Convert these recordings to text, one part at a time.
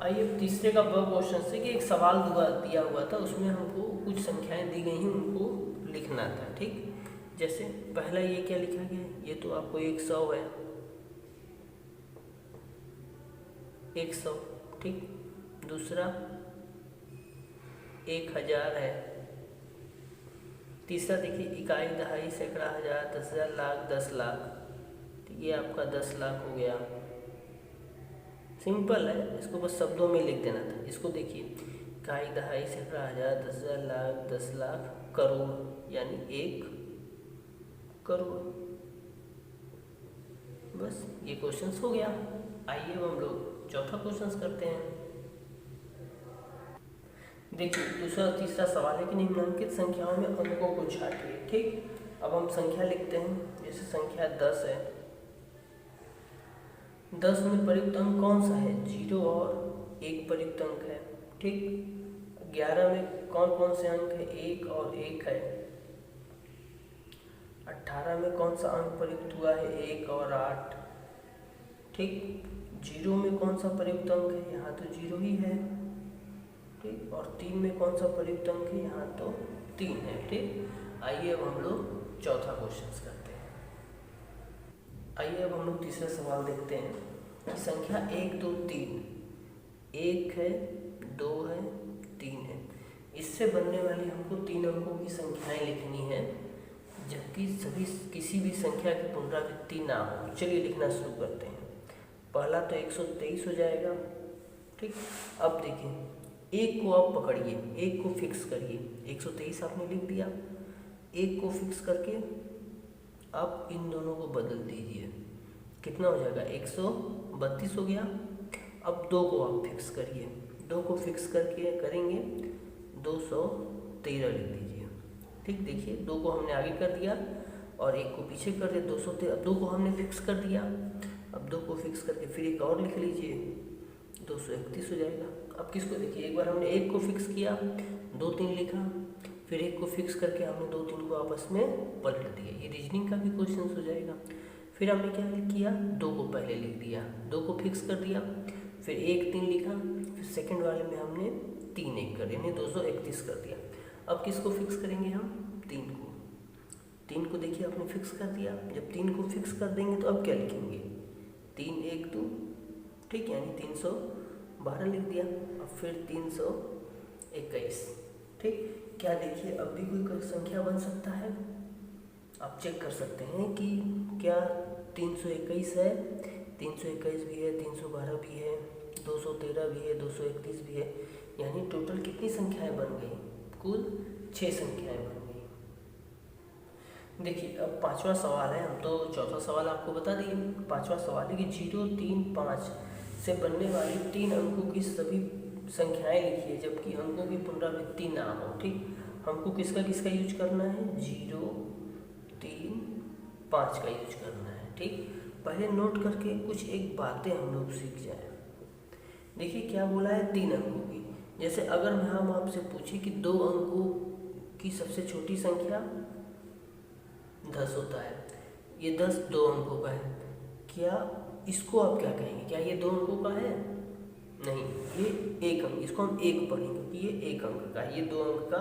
आइए तीसरे का ब क्वेश्चन से कि एक सवाल दिया हुआ था, उसमें हमको कुछ संख्याएं दी गई हैं, उनको लिखना था। ठीक, जैसे पहला ये क्या लिखा गया है, ये तो आपको 100 है, 100। ठीक, दूसरा 1000 है, तीसरा देखिए इकाई, दहाई, सैकड़ा, हजार, 10,000, लाख, 10 लाख। तो ये आपका 10 लाख हो गया। सिंपल है, इसको बस शब्दों में लिख देना था। इसको देखिए, इकाई, दहाई, सैकड़ा, हजार, 10,000, लाख, 10 लाख, करोड़, यानी 1 करोड़। बस ये क्वेश्चंस हो गया। आइए अब हम लोग चौथा क्वेश्चंस करते हैं। देखिए दूसरा और तीसरा सवाल है कि निम्नलिखित संख्याओं में अंकों को छांटिए। ठीक, अब हम संख्या लिखते हैं। जैसे संख्या 10 है, 10 में प्रयुक्त अंक कौन सा है? 0 और 1 प्रयुक्त अंक है। ठीक, 11 में कौन कौन से अंक है? 1 और 1 है। 18 में कौन सा अंक प्रयुक्त हुआ है? 1 और 8। ठीक, 0 में कौन सा प्रयुक्त अंक है? यहाँ तो 0 ही है। ठीक, और 3 में कौन सा प्रयुक्त अंक है? यहाँ तो 3 है। ठीक, आइए अब हम लोग चौथा क्वेश्चन करते हैं। आइए अब हम लोग तीसरा सवाल देखते हैं कि संख्या 1, 2, 3, 1 है, 2 है, 3 है, इससे बनने वाली हमको 3 अंकों की संख्याएं लिखनी है, जबकि सभी किसी भी संख्या की पुनरावृत्ति ना हो। चलिए लिखना शुरू करते हैं। पहला तो 123 हो जाएगा। ठीक, अब देखिए, 1 को आप पकड़िए, 1 को फिक्स करिए। 123 आपने लिख दिया, 1 को फिक्स करके आप इन दोनों को बदल दीजिए। कितना हो जाएगा? 132 हो गया। अब 2 को आप फिक्स करिए, 2 को फिक्स करके करेंगे 213 लिख दीजिए। ठीक, देखिए 2 को हमने आगे कर दिया और 1 को पीछे कर दिया, 213। अब 2 को हमने फिक्स कर दिया, अब 2 को फिक्स करके फिर एक और लिख लीजिए, 231 हो जाएगा। अब किसको देखिए, एक बार हमने 1 को फिक्स किया, 2 3 लिखा, फिर 1 को फिक्स करके हमने 2 3 को आपस में पलट दिया। ये रीजनिंग का भी क्वेश्चन हो जाएगा। फिर हमने क्या किया, 2 को पहले लिख दिया, 2 को फिक्स कर दिया, फिर 1 3 लिखा, फिर सेकंड वाले में हमने 3 1 कर दिया, यानी 231 कर दिया। अब किसको फिक्स करेंगे हम? 3 को। 3 को देखिए आपने फिक्स कर दिया। जब 3 को फिक्स कर देंगे तो अब क्या लिखेंगे? 3 1 2। ठीक, यानी 312 लिख दिया। अब फिर 321। ठीक, क्या देखिए अब भी कोई संख्या बन सकता है? आप चेक कर सकते हैं कि क्या 321 है, 321 भी है, 312 भी है, 213 भी है, 231 भी है, यानी टोटल कितनी संख्याएं बन गई? कुल 6 संख्याएं बन गई। देखिए अब पांचवा सवाल है, हम तो चौथा सवाल आपको बता दिए। पांचवा सवाल है कि 0 3 5 से बनने वाली 3 अंकों की सभी संख्याएं लिखिए, जबकि अंकों की पुनरावृत्ति ना हो। ठीक, हमको किसका किसका यूज करना है? 0 3 5 का यूज करना है। ठीक, पहले नोट करके कुछ एक बातें हम लोग सीख जाए। देखिए क्या बोला है? 3 अंकों की। जैसे अगर हम आपसे पूछे कि 2 अंकों की सबसे छोटी संख्या 10 होता है, ये 10 2 अंकों का है, क्या इसको आप क्या कहेंगे? क्या ये 2 अंकों का है? नहीं, ये 1 अंक, इसको हम 1 पढ़ेंगे कि ये 1 अंक का है, ये 2 अंक का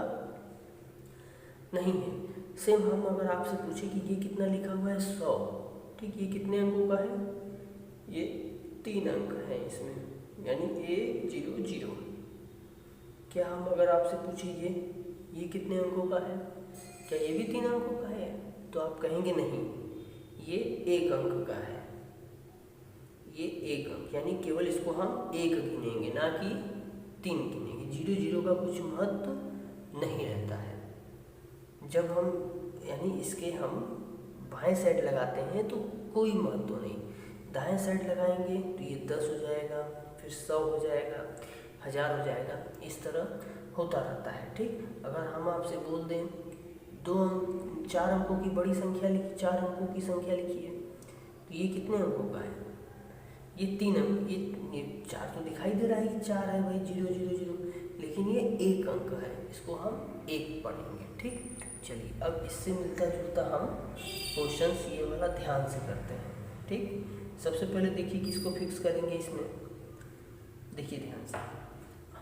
नहीं है। सेम हम अगर आपसे पूछे कि ये कितना लिखा हुआ है? 100। ठीक, ये कितने अंकों का है? ये 3 अंक है इसमें, यानी 1 0 0। क्या हम अगर आपसे पूछे ये कितने अंकों का है? क्या ये भी 3 अंकों का है? तो आप कहेंगे नहीं, ये 1 अंक का है, ये 1 अंक, यानी केवल इसको हम 1 गिनेंगे, ना कि 3 गिनेंगे। 0 0 का कुछ महत्व नहीं रहता है। जब हम यानी इसके हम बाएं साइड लगाते हैं तो कोई महत्व नहीं, दाएं साइड लगाएंगे तो ये 10 हो जाएगा, फिर 100 हो जाएगा, 1000 हो जाएगा, इस तरह होता रहता है। ठीक, अगर हम आपसे बोल दें 4 अंकों की बड़ी संख्या लिखिए, 4 अंकों की संख्या लिखिए, तो ये कितने अंकों का है? ये 3 अंक, ये 4 तो दिखाई दे रहा है कि 4 है भाई, 0 0 0, लेकिन ये 1 अंक है, इसको हम 1 पढ़ेंगे। ठीक, चलिए अब इससे मिलता जुलता हम क्वेश्चंस ये वाला ध्यान से करते हैं। ठीक, सबसे पहले देखिए किसको फिक्स करेंगे इसमें? देखिए ध्यान से,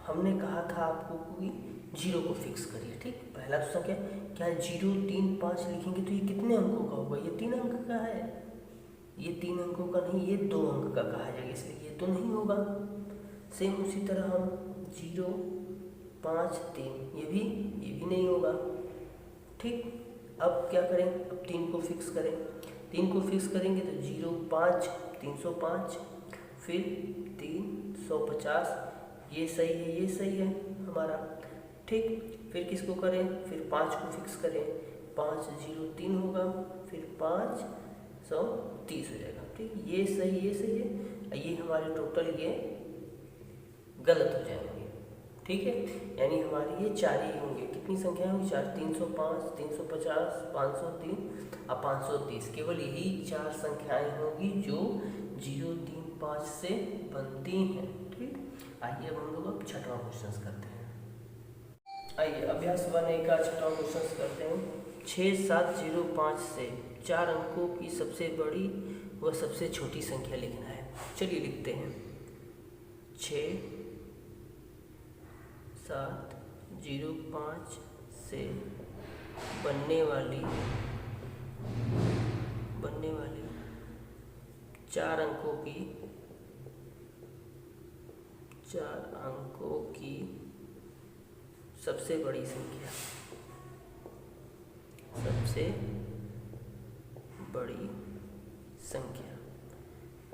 हमने कहा था आपको कि जीरो को फिक्स करिए। ठीक, पहला तो संख्या क्या है, 0 3 5 लिखेंगे तो ये कितने अंकों का होगा, ये 3 अंक का है, ये 3 अंकों का नहीं, ये 2 अंक का कहा जाएगा, इसलिए ये तो नहीं होगा। सेम उसी तरह हम 0 5 3 ये भी नहीं होगा। ठीक, अब क्या करें, अब 3 को फिक्स करें। 3 को फिक्स करेंगे तो 0 5 305, फिर 350, ये सही है, ये सही है हमारा। ठीक, फिर किसको करें, फिर 5 को फिक्स करें, 5 0 3 होगा, फिर 530 हो जाएगा। ठीक, ये सही है, ये हमारे टोटल ये गलत हो जाएंगे। ठीक है, यानी हमारी ये 4 ही होंगे। कितनी संख्या होंगी, 4, 305 350 503 और 530, केवल यही 4 संख्याएं होंगी जो 0 3 5 से बनती हैं। ठीक, आइए अब हम लोग अब छठवां क्वेश्चन करते हैं। आइए अभ्यास 1A का छठवां क्वेश्चन करते हैं। 6705 से 4 अंकों की सबसे बड़ी व सबसे छोटी संख्या लिखना है। चलिए लिखते हैं। 6705 से बनने वाली 4 अंकों की सबसे बड़ी संख्या,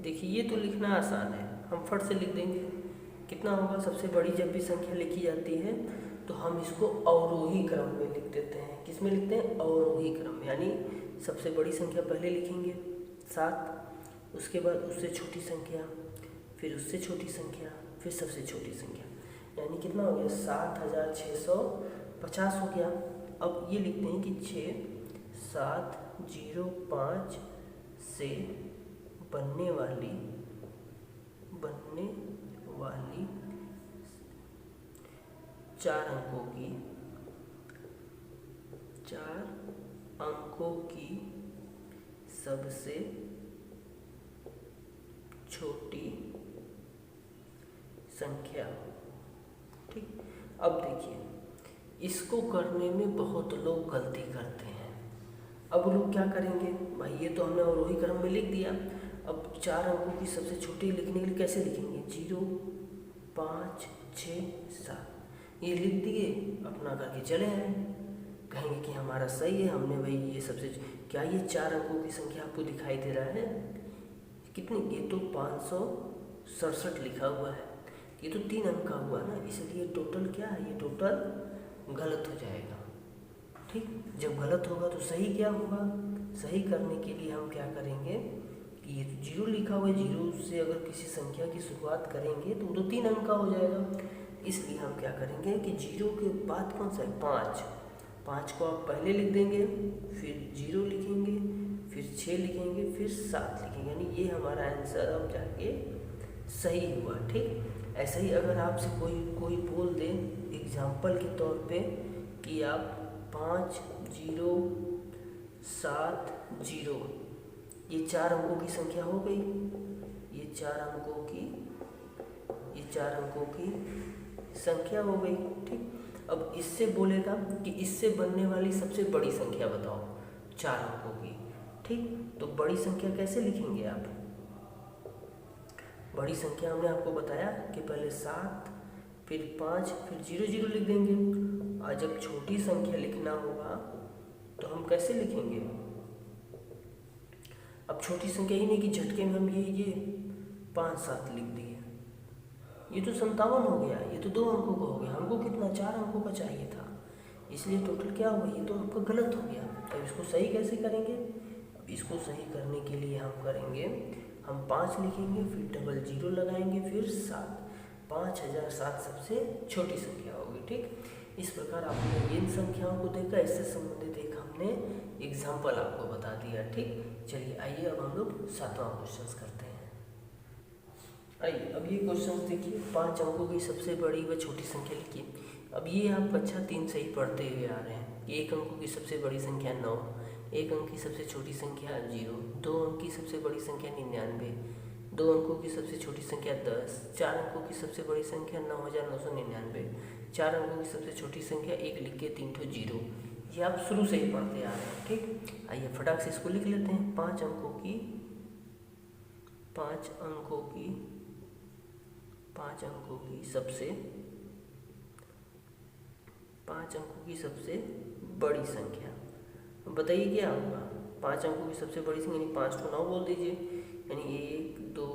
देखिए ये तो लिखना आसान है, हम फट से लिख देंगे। कितना होगा, सबसे बड़ी जब भी संख्या लिखी जाती है तो हम इसको अवरोही क्रम में लिख देते हैं। किस में लिखते हैं, अवरोही क्रम में, यानी सबसे बड़ी संख्या पहले लिखेंगे 7, उसके बाद उससे छोटी संख्या, फिर उससे छोटी संख्या, फिर सबसे छोटी संख्या, यानी कितना हो गया, 7650 हो गया। अब ये लिखते हैं कि 6705 से बनने वाली 4 अंकों की सबसे छोटी संख्या। ठीक, अब देखिए इसको करने में बहुत लोग गलती करते हैं। अब लोग क्या करेंगे, भाई ये तो हमने अवरोही क्रम में लिख दिया, अब 4 अंकों की सबसे छोटी लिखने के लिए कैसे लिखेंगे, 0 5 6 7 ये लिख दिए, अपना करके चले आए। कहेंगे कि हमारा सही है, हमने भाई ये सबसे, क्या ये 4 अंकों की संख्या आपको दिखाई दे रहा है, कितनी, ये तो 567 लिखा हुआ है, ये तो 3 अंक का हुआ ना, इसलिए टोटल क्या है, ये टोटल गलत हो जाएगा। ठीक, जब गलत होगा तो सही क्या होगा, सही करने के लिए हम क्या करेंगे कि ये 0 लिखा हुआ है, 0 से अगर किसी संख्या की शुरुआत करेंगे तो वो तो 3 अंक का हो जाएगा, इसलिए हम क्या करेंगे कि 0 के बाद कौन सा है, 5 को आप पहले लिख देंगे, फिर 0 लिखेंगे, फिर 6 लिखेंगे, फिर 7 लिखेंगे, यानी ये हमारा आंसर अब जाके सही हुआ। ठीक, ऐसा ही अगर आपसे कोई बोल दे एग्जाम्पल के तौर पे कि आप 5 0 7 0, ये 4 अंकों की संख्या हो गई, ये 4 अंकों की संख्या हो गई। ठीक, अब इससे बोलेगा कि इससे बनने वाली सबसे बड़ी संख्या बताओ 4 अंकों की। ठीक, तो बड़ी संख्या कैसे लिखेंगे आप, बड़ी संख्या हमने आपको बताया कि पहले 7 फिर 5 फिर 0 0 लिख देंगे, और जब छोटी संख्या लिखना होगा तो हम कैसे लिखेंगे, अब छोटी संख्या ही नहीं कि झटके में हम ये 5 7 लिख दिए, ये तो 57 हो गया, ये तो 2 अंकों का हो गया, हमको कितना 4 अंकों का चाहिए था, इसलिए टोटल क्या हुआ, ये तो आपका गलत हो गया। अब इसको सही कैसे करेंगे, अब इसको सही करने के लिए हम करेंगे, हम 5 लिखेंगे, फिर डबल 0 लगाएंगे, फिर 7, 5007 सबसे छोटी संख्या होगी। ठीक, इस प्रकार आपने इन संख्याओं को देखा, इससे संबंधित एक हमने एग्जाम्पल आपको बता दिया। ठीक, चलिए आइए अब हम लोग 7वां क्वेश्चन करते हैं। आइए अब ये क्वेश्चन देखिए, 5 अंकों की सबसे बड़ी व छोटी संख्या लिखिए। अब ये आप कक्षा 3 से ही पढ़ते हुए आ रहे हैं कि 1 अंकों की सबसे बड़ी संख्या 9, 1 अंक की सबसे छोटी संख्या 0, 2 अंक की सबसे बड़ी संख्या 99, 2 अंकों की सबसे छोटी संख्या 10, 4 अंकों की सबसे बड़ी संख्या 9999, 4 अंकों की सबसे छोटी संख्या 1 लिख के 3 ठो जीरो। ये आप शुरू से ही पढ़ते आ रहे हैं। ठीक, आइए फटाक से इसको लिख लेते हैं। 5 अंकों की 5 अंकों की 5 अंकों की सबसे 5 अंकों की सबसे बड़ी संख्या। बताइए क्या होगा? 5 अंकों की सबसे बड़ी संख्या यानी 5 को 9 बोल दीजिए, यानी 1 2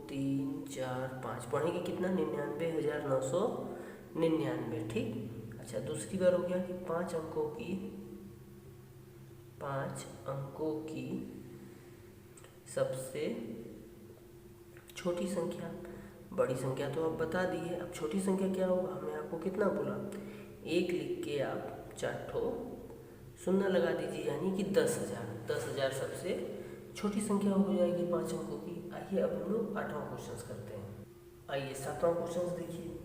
3 4 5 पढ़ेंगे कितना? 99,999। ठीक, अच्छा दूसरी बार हो गया कि 5 अंकों की सबसे छोटी संख्या। बड़ी संख्या तो आप बता दी है, अब छोटी संख्या क्या होगा? हमने आपको कितना बोला? 1 लिख के आप 4 ठो शून्य लगा दीजिए, यानी कि 10,000। 10,000 सबसे छोटी संख्या हो जाएगी 5 अंकों की। आइए अब हम लोग 8वां क्वेश्चन करते हैं। आइए 7वां क्वेश्चन देखिए।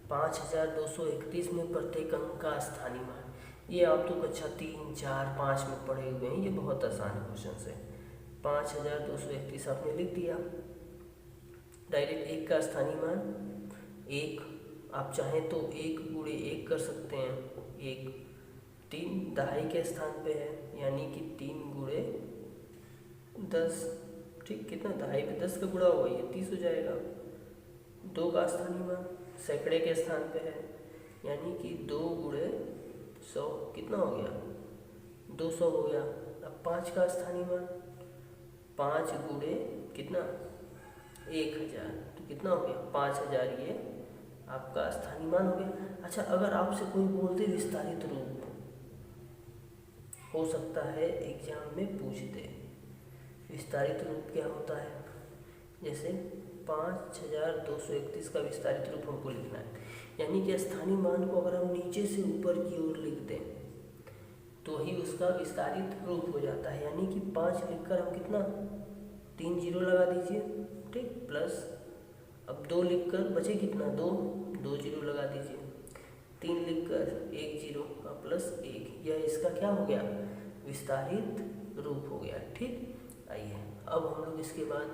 5231 में प्रत्येक अंक का स्थानीय मान। ये आप तो कक्षा 3, 4, 5 में पढ़े हुए हैं, ये बहुत आसान क्वेश्चन है। 5231 आपने लिख दिया, डायरेक्ट 1 का स्थानीय मान 1। आप चाहें तो 1 गुणे 1 कर सकते हैं। 1 3 दहाई के स्थान पे है, यानी कि 3 गुणे 10। ठीक, कितना? दहाई पे 10 का गुणा होगा, ये 30 हो जाएगा। 2 का स्थानीय मान सैकड़े के स्थान पे है, यानी कि 2 गुणे 100 कितना हो गया? 200 हो गया। अब 5 का स्थानीय मान 5 गुणे कितना? 1000, तो कितना हो गया? 5000। ये आपका स्थानीय मान हो गया। अच्छा, अगर आपसे कोई बोलते विस्तारित रूप, हो सकता है एग्जाम में पूछ दे विस्तारित रूप क्या होता है। जैसे 5231 का विस्तारित रूप हमको लिखना है, यानी कि स्थानीय मान को अगर हम नीचे से ऊपर की ओर लिख दें तो ही उसका विस्तारित रूप हो जाता है। यानी कि 5 लिखकर हम कितना? 3 जीरो लगा दीजिए। ठीक, प्लस अब 2 लिखकर बचे कितना? 2 जीरो लगा दीजिए। 3 लिखकर 1 जीरो प्लस 1, यह इसका क्या हो गया? विस्तारित रूप हो गया। ठीक, आइए अब हम लोग इसके बाद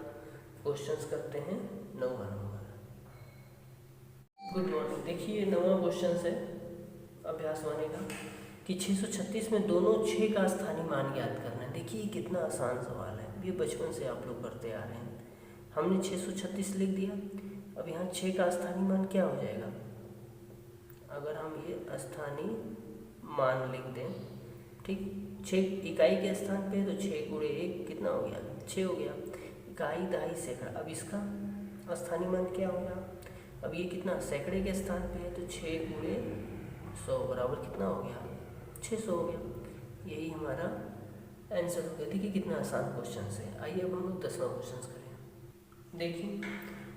क्वेश्चंस करते हैं 9वां नंबर। Good morning. देखिए 9वां क्वेश्चन है अभ्यास वाले का कि 636 में दोनों 6 का स्थानीय मान ज्ञात करना है। देखिए कितना आसान सवाल है, ये बचपन से आप लोग करते आ रहे हैं। हमने 636 लिख दिया, अब यहाँ 6 का स्थानीय मान क्या हो जाएगा? अगर हम ये स्थानीय मान लिख दें, ठीक, 6 इकाई के स्थान पे तो 6 गुणे 1 कितना हो गया? 6 हो गया। इकाई दहाई सैकड़ा, अब इसका स्थानीय मान क्या होगा? अब ये कितना? सैकड़े के स्थान पे है तो 6 गुणे 100 बराबर कितना हो गया? 600 हो गया। यही हमारा आंसर हो गया। देखिए कितना आसान क्वेश्चन है। आइए अब हम लोग 10वां क्वेश्चन करें। देखिए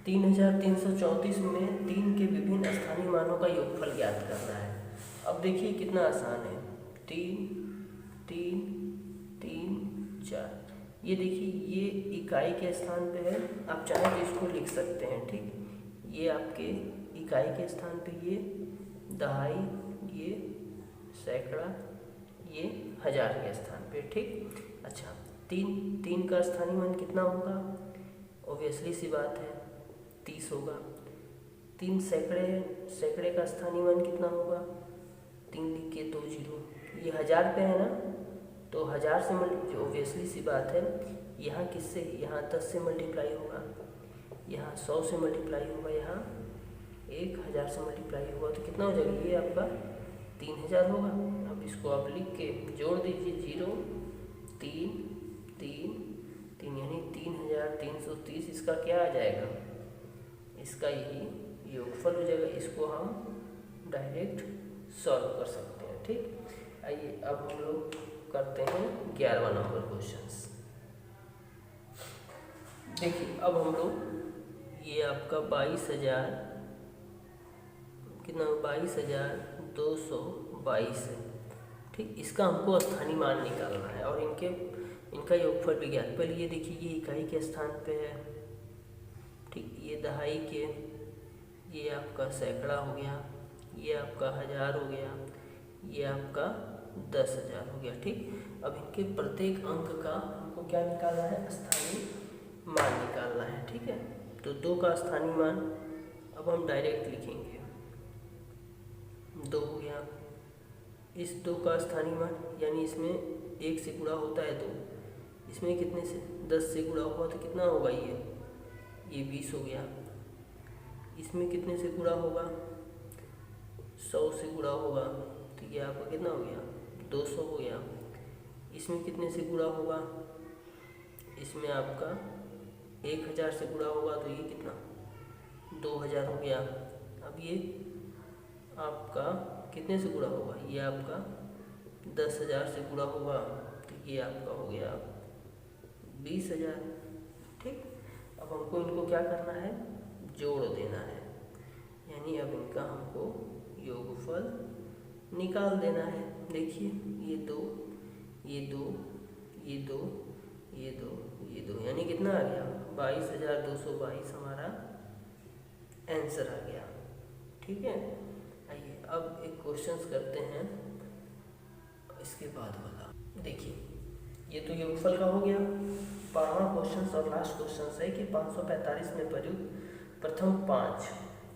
3334 में 3 के विभिन्न स्थानीय मानों का योगफल ज्ञात करना है। अब देखिए कितना आसान है। 3 3 3 4, ये देखिए ये इकाई के स्थान पे है, आप चाहें तो इसको लिख सकते हैं। ठीक, ये आपके इकाई के स्थान पे, ये दहाई, ये सैकड़ा, ये हजार के स्थान पे। ठीक, अच्छा 3 का स्थानीय मान कितना होगा? ऑब्वियसली सी बात है 30 होगा। 3 सैकड़े है, सैकड़े का स्थानीय मान कितना होगा? 3 लिख के 2 जीरो, ये 1000 पे है ना, तो 1000 से ऑब्वियसली सी बात है, यहाँ किससे? यहाँ 10 से मल्टीप्लाई होगा, यहाँ 100 से मल्टीप्लाई होगा, यहाँ 1000 से मल्टीप्लाई होगा, तो कितना हो जाएगा? ये आपका 3000 होगा। अब इसको आप लिख के जोड़ दीजिए, 0 3 3 3 यानी 3330। इसका क्या आ जाएगा? इसका यही योगफल हो जाएगा। इसको हम डायरेक्ट सॉल्व कर सकते हैं। ठीक, आइए अब हम लोग करते हैं 11वां नंबर क्वेश्चन। देखिए अब हम लोग ये आपका 22,000 कितना? 22,222 है। ठीक, इसका हमको स्थानीय मान निकालना है और इनका योगफल भी ज्ञात। पहले ये देखिए ये इकाई के स्थान पे है, ठीक, ये दहाई के, ये आपका सैकड़ा हो गया, ये आपका 1000 हो गया, ये आपका 10,000 हो गया। ठीक, अब इनके प्रत्येक अंक का हमको क्या निकालना है? स्थानीय मान निकालना है। ठीक, ठीक है। तो 2 का स्थानीय मान अब हम डायरेक्ट लिखेंगे, 2 हो गया। इस 2 का स्थानीय मान यानी इसमें 1 से गुणा होता है 2, इसमें कितने से 10 से गुणा हुआ तो कितना होगा ये 20 हो गया। इसमें कितने से गुणा होगा 100 से गुणा होगा तो ये आपका कितना हो गया 200 हो गया। इसमें कितने से गुणा होगा, इसमें आपका 1000 से गुणा होगा तो ये कितना 2000 हो गया। अब ये आपका कितने से गुणा होगा, ये आपका 10,000 से गुणा होगा तो ये आपका हो गया 20,000। ठीक, अब हमको इनको क्या करना है, जोड़ देना है, यानी अब इनका हमको योगफल निकाल देना है। देखिए ये 2 ये 2 ये 2 ये 2 ये 2 यानी कितना आ गया 22,222 हमारा आंसर आ गया। ठीक है, आइए अब एक क्वेश्चंस करते हैं इसके बाद वाला। देखिए ये तो योगफल का हो गया। 12वां क्वेश्चन और लास्ट क्वेश्चन है कि 545 में प्रयुक्त प्रथम 5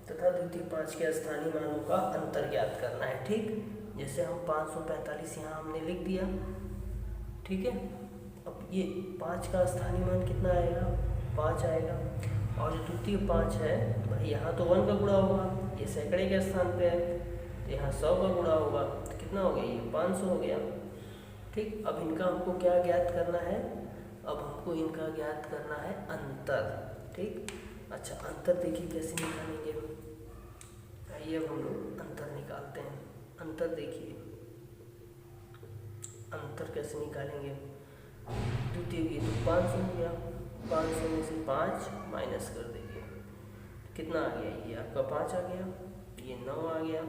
तथा द्वितीय 5 के स्थानीय मानों का अंतर ज्ञात करना है। ठीक, जैसे हम 545 यहाँ हमने लिख दिया। ठीक है, अब ये 5 का स्थानीय मान कितना आएगा 5 आएगा, और जो द्वितीय 5 है भाई यहाँ तो 1 का गुणा होगा, ये सैकड़े के स्थान पे है तो यहाँ 100 का गुणा होगा तो कितना हो गया ये 500 हो गया। ठीक, अब इनका हमको क्या ज्ञात करना है, अब हमको इनका ज्ञात करना है अंतर। ठीक, अच्छा अंतर देखिए कैसे निकालेंगे, आइए अब हम लोग अंतर निकालते हैं। अंतर देखिए अंतर कैसे निकालेंगे, द्वितीय ये तो 500 हो गया, 500 में से 5 माइनस कर देंगे कितना आ गया, ये आपका 5 आ गया, ये 9 आ गया,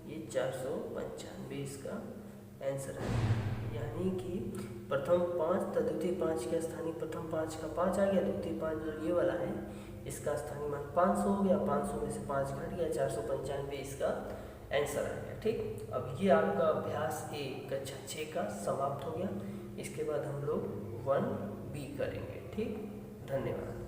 ये 495 इसका आंसर है। यानी कि प्रथम 5 तथा द्वितीय 5 के स्थानीय प्रथम 5 का 5 आ गया, द्वितीय 5 जो ये वाला है इसका स्थानीय मान 500 हो गया, 500 में से 5 घट गया, 495 इसका आंसर आ गया। ठीक, अब ये आपका अभ्यास 1 कक्षा 6 का समाप्त हो गया। इसके बाद हम लोग 1B करेंगे। ठीक, धन्यवाद।